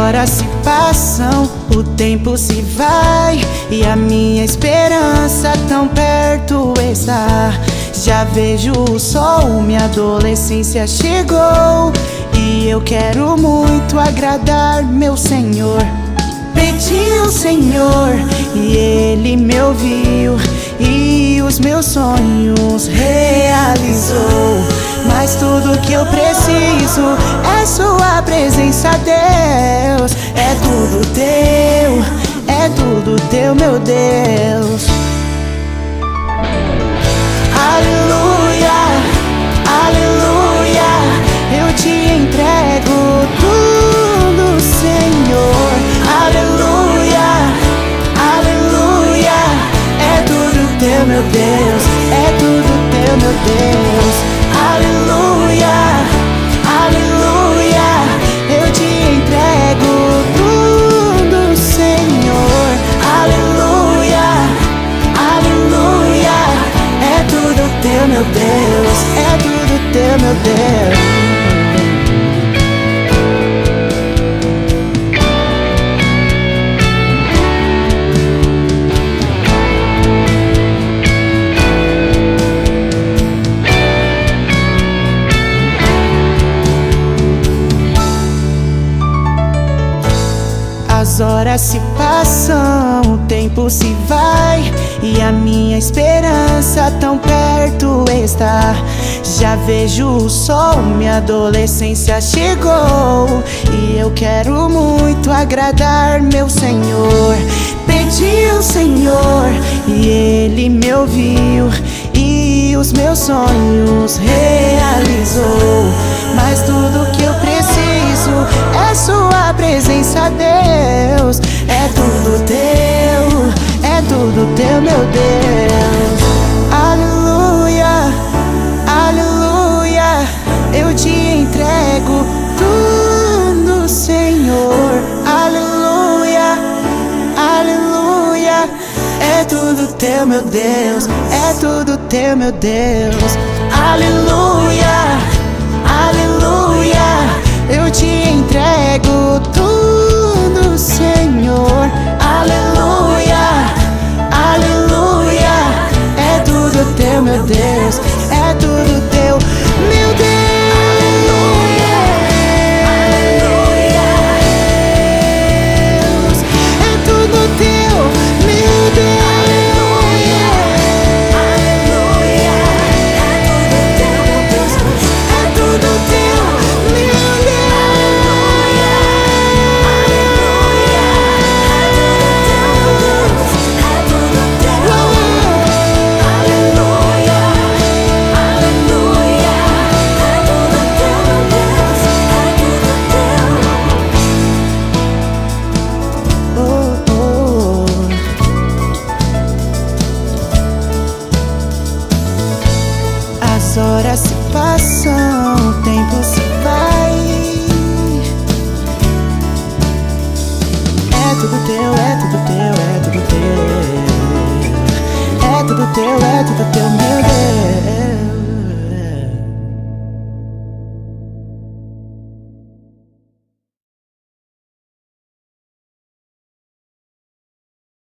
horas se passam, o tempo se vai, e a minha esperança tão perto está. Já vejo o sol, minha adolescência chegou, e eu quero muito agradar meu Senhor. Pedi ao Senhor e Ele me ouviu, e os meus sonhos realizou. Mas tudo que eu preciso é sua presença, Deus. É tudo teu, meu Deus. Aleluia, aleluia, eu te entrego tudo, Senhor. Aleluia, aleluia, é tudo teu, meu Deus. É tudo teu, meu Deus. Aleluia, aleluia, eu te entrego tudo, Senhor. Aleluia, aleluia, é tudo teu, meu Deus. É tudo teu, meu Deus. As horas se passam, o tempo se vai, e a minha esperança tão perto está. Já vejo o sol, minha adolescência chegou, e eu quero muito agradar meu Senhor. Pedi ao Senhor e Ele me ouviu, e os meus sonhos realizou. Mas tudo que eu preciso é sua presença, Deus. É tudo teu, meu Deus. Aleluia, aleluia, eu te entrego tudo, Senhor. Aleluia, aleluia, é tudo teu, meu Deus. É tudo teu, meu Deus. Aleluia.